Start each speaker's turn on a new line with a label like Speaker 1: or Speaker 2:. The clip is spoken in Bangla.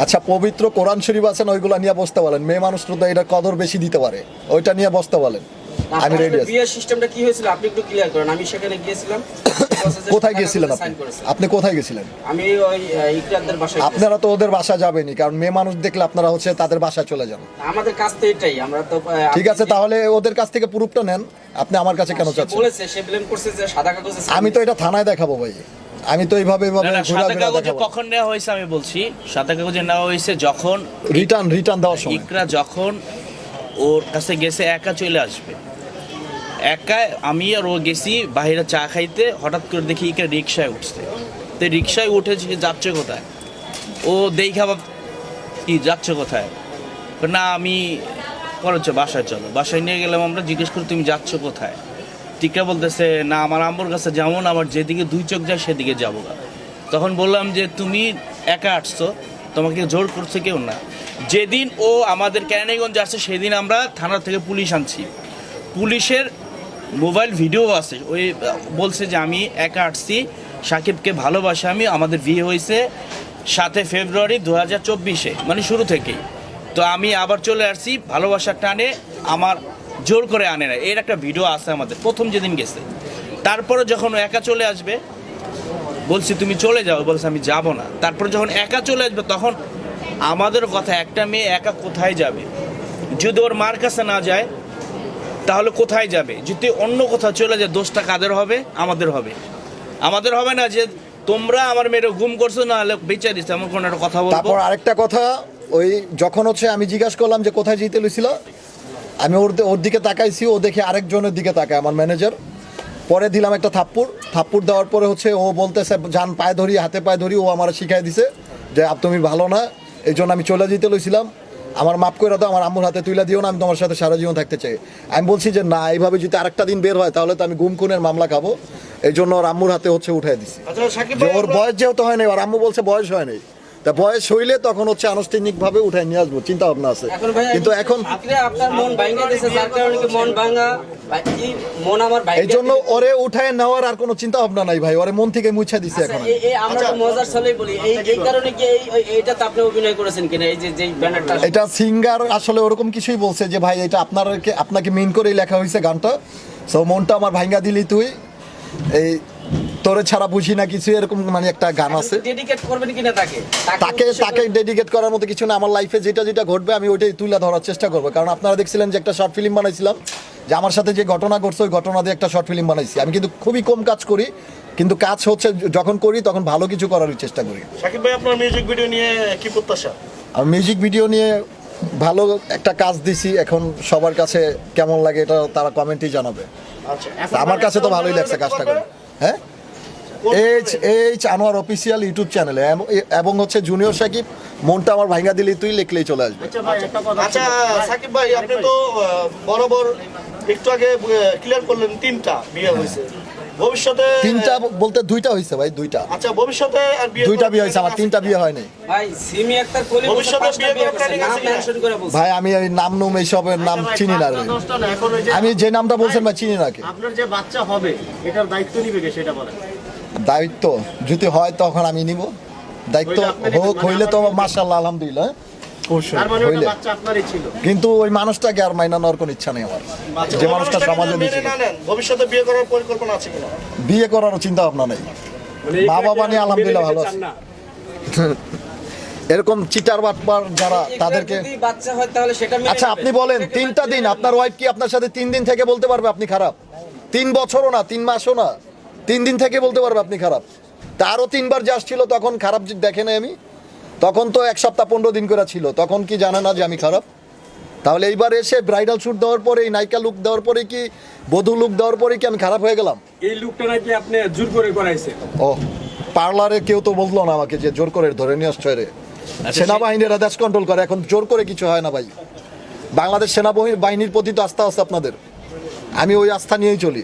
Speaker 1: আচ্ছা, পবিত্র কোরআন শরীফ আছে না, ওইগুলা নিয়ে বসতে বলেন। মেয়ে মানুষ তো এটা কদর বেশি দিতে পারে, ওইটা নিয়ে বসতে বলেন। আমি রেডি আছি।
Speaker 2: বিয়ের সিস্টেমটা কি হয়েছিল আপনি একটু ক্লিয়ার করেন। আমি সেখানে গিয়েছিলাম।
Speaker 1: কোথায় গিয়েছিলেন আপনি? আপনি কোথায় গেছিলেন?
Speaker 2: আমি ওই ইকরাদের বাসায়।
Speaker 1: আপনারা তো ওদের বাসা যাবেনই, কারণ মেয়ে মানুষ দেখলে আপনারা হচ্ছে তাদের বাসায় চলে যান।
Speaker 2: আমাদের কাছ তো এটাই, আমরা তো
Speaker 1: ঠিক আছে, তাহলে ওদের কাছ থেকে প্রুফটা নেন। আপনি আমার কাছে কেন চাচ্ছেন?
Speaker 2: বলেছে, সে ব্লেম করছে যে সাদা কাগজে।
Speaker 1: আমি তো এটা থানায় দেখাবো ভাই। আমি তো এইভাবে
Speaker 3: সাদা কাগজে কখন নেওয়া হয়েছে আমি বলছি। সাদা কাগজে নেওয়া হয়েছে যখন
Speaker 1: রিটার্ন দেওয়ার সময়।
Speaker 3: ইকরা যখন ওর কাছে গেছে, একা চলে আসবে, একা। আমি আর ও গেছি বাইরে চা খাইতে, হঠাৎ করে দেখি ইকরা রিক্সায় উঠছে। তো রিক্সায় উঠেছে, যাচ্ছে কোথায়? ও দেখা কি যাচ্ছে কোথায়? না আমি করছো বাসায়, চলো বাসায় নিয়ে গেলাম। আমরা জিজ্ঞেস করি তুমি যাচ্ছ কোথায়? টিকা বলতেছে না আমার আম্মুর কাছে যেমন আমার যেদিকে দুই চোখ যায় সেদিকে যাবো না। তখন বললাম যে তুমি একা আসছো, তোমাকে জোর করছে কেউ না। যেদিন ও আমাদের কেরানীগঞ্জ আসছে সেদিন আমরা থানা থেকে পুলিশ আনছি। পুলিশের মোবাইল ভিডিও আছে, ওই বলছে যে আমি একা আসছি, সাকিবকে ভালোবাসি আমি, আমাদের বিয়ে হয়েছে 7 ফেব্রুয়ারি 2024, মানে শুরু থেকেই। তো আমি আবার চলে আসছি ভালোবাসার টানে, আমার জোর করে আনে না। এর একটা ভিডিও আছে আমাদের প্রথম যেদিন গেছে। তারপরে যখন ও একা চলে আসবে বলছি তুমি চলে যাও, বলছে আমি যাব না। তারপরে যখন একা চলে আসবে তখন আমাদের কথা, একটা মেয়ে একা কোথায় যাবে? যদি ওর মার কাছে না যায় তাহলে কোথায় যাবে? যদি অন্য কোথাও চলে যায় দোষটা কাদের হবে? আমাদের হবে। আমাদের হবে না যে তোমরা আমার মেয়ের গুম করছো, না হলে বেঁচে দিচ্ছে, এমন কোনো একটা কথা বলবো।
Speaker 1: তারপর আরেকটা কথা, ওই যখন হচ্ছে আমি জিজ্ঞাসা করলাম যে কোথায় যেতে লইছিল, আমি ওর দিকে তাকাইছি, ও দেখে আরেকজনের দিকে তাকায়, আমার ম্যানেজার। পরে দিলাম একটা থাপ্পড় দেওয়ার পরে হচ্ছে ও বলতেছে যান পায়ে ধরি, হাতে পায়ে ধরি। ও আমার শিখাই দিছে যে তুমি ভালো না, এই জন্য আমি চলে যেতে লইছিলাম, আমার মাফ করে দাও, আমার আম্মুর হাতে তুলে দিও না, আমি তোমার সাথে সারা জীবন থাকতে চাই। আমি বলছি যে না, এইভাবে যদি আরেকটা দিন বের হয় তাহলে তো আমি গুম খুনের মামলা খাবো। এই জন্য ওর আম্মুর হাতে হচ্ছে উঠাই দিছি। যে ওর বয়স যেহেতু হয় নাই, ওর আম্মু বলছে বয়স হয় নাই, তা বয়স হইলে তখন হচ্ছে আনুষ্ঠানিকভাবে উঠাই নিয়ে আসবো, চিন্তা ভাবনা আছে। কিন্তু এখন
Speaker 2: আপনার মন ভাঙা গেছে, যার কারণে কি মন ভাঙা কি মন আমার ভাঙা,
Speaker 1: এই জন্য ওরে উঠায় নেওয়ার আর কোনো চিন্তা ভাবনা নাই ভাই। ওরে মন থেকে মুছা দিছে এখন।
Speaker 2: আমরা তো মজার ছলেই বলি, এই কারণে কি এইটা তো আপনি অভিনয় করেছেন কিনা? এই যে ব্যানারটা,
Speaker 1: এটা সিঙ্গার আসলে ওরকম কিছুই বলছে যে ভাই এটা আপনাকে মিন করেই লেখা হয়েছে গানটা। সো মনটা আমার ভাঙ্গা দিলি তুই, এই তোরে ছাড়া বুঝি না কিছু, এরকম মানে একটা গান আছে।
Speaker 2: ডেডিকেট করবেন কিনা
Speaker 1: তাকে ডেডিকেট করার মতো কিছু না। আমার লাইফে যেটা ঘটবে আমি ওইটাই তুলে ধরার চেষ্টা করবো। কারণ আপনারা দেখছিলেন যে একটা শর্ট ফিল্ম বানাইছিলাম, যে আমার সাথে যে ঘটনা ঘটছে ওই ঘটনা দিয়ে একটা শর্ট ফিল্ম বানাইছি। আমি কিন্তু খুবই কম কাজ করি, কিন্তু কাজ হচ্ছে যখন করি তখন ভালো কিছু করার চেষ্টা করি।
Speaker 4: সাকিব ভাই, আপনার মিউজিক ভিডিও নিয়ে কি প্রত্যাশা?
Speaker 1: আমি মিউজিক ভিডিও নিয়ে ভালো একটা কাজ দিছি, এখন সবার কাছে কেমন লাগে এটা তারা কমেন্টেই জানাবে।
Speaker 4: আচ্ছা,
Speaker 1: আমার কাছে তো ভালোই লাগছে কাজটা করে। হ্যাঁ, এইচ আনোয়ার অফিসিয়াল ইউটিউব চ্যানেলে, এবং হচ্ছে জুনিয়র সাকিব মনটা আমার ভাঙ্গা দিলি তুই লিখলেই চলে আসবে।
Speaker 4: আচ্ছা সাকিব ভাই, আপনি তো বরাবর একটু আগে ক্লিয়ার করলেন 3টা বিয়ে হয়েছে, ভবিষ্যতে
Speaker 1: 3টা বলতে 2টা হয়েছে ভাই, 2টা।
Speaker 4: আচ্ছা, ভবিষ্যতে আর বিয়ে
Speaker 1: 2টা বিয়ে হয়েছে, আমার 3টা বিয়ে হয়নি
Speaker 2: ভাই। সিমি আক্তার কোলি
Speaker 4: ভবিষ্যতে বিয়ে করার প্ল্যানিং আছে কিনা?
Speaker 2: মেনশন করে বলছেন
Speaker 1: ভাই। আমি এই নাম নুম এইসবের নাম চিনি না রে। আমি যে নামটা বলছেন ভাই চিনি না কে।
Speaker 4: আপনার যে বাচ্চা হবে এটার দায়িত্ব নিবে কে সেটা বলেন।
Speaker 1: দায়িত্ব যদি হয় তখন আমি নিব, দায়িত্ব হোক হইলে তো মাশাআল্লাহ আলহামদুলিল্লাহ
Speaker 4: তার মানে ওটা
Speaker 1: হইলে।
Speaker 4: বাচ্চা আপনারই ছিল,
Speaker 1: কিন্তু ওই মানুষটাকে আর মাইনা নেওয়ার কোনো ইচ্ছা নেই আমার, যে মানুষটা সমাজে
Speaker 4: মেনে না নেন, ভবিষ্যতে বিয়ে করার পরিকল্পনা আছে কিনা?
Speaker 1: বিয়ে করারও চিন্তা ভাবনা নেই। মা বাবা নিয়ে আলহামদুলিল্লাহ ভালো আছে। এরকম চিটার বাটপার যারা, তাদেরকে।
Speaker 2: যদি বাচ্চা হয় তাহলে সেটা মেনে
Speaker 1: আচ্ছা
Speaker 2: নেবেন।
Speaker 1: আপনি বলেন, 3টা দিন আপনার ওয়াইফ কি আপনার সাথে 3 দিন থেকে বলতে পারবে আপনি খারাপ? 3 বছরও না, 3 মাসও না, 3 দিন থেকে বলতে পারবে আপনি খারাপ? তারও 3বার যে আসছিল তখন খারাপ দেখে নাই আমি, তখন তো 1 সপ্তাহ 15 দিন করে ছিল, তখন কি জানে না যে আমি খারাপ? তাহলে এইবার এসে ব্রাইডাল শ্যুট দেওয়ার পরে, নায়িকা লুক দেওয়ার পরে কি, বধূ লুক দেওয়ার পরে কি আমি খারাপ হয়ে গেলাম?
Speaker 5: এই লুকটা নাকি আপনি জোর করে করাইছেন।
Speaker 1: ও, পার্লারে কেউ তো বললো না আমাকে যে জোর করে ধরে নিয়ে আসছে রে। সেনাবাহিনীরা দেশ কন্ট্রোল করে, এখন জোর করে কিছু হয় না ভাই। বাংলাদেশ সেনাবাহিনীর প্রতি তো আস্থা আছে আপনাদের, আমি ওই আস্থা নিয়েই চলি।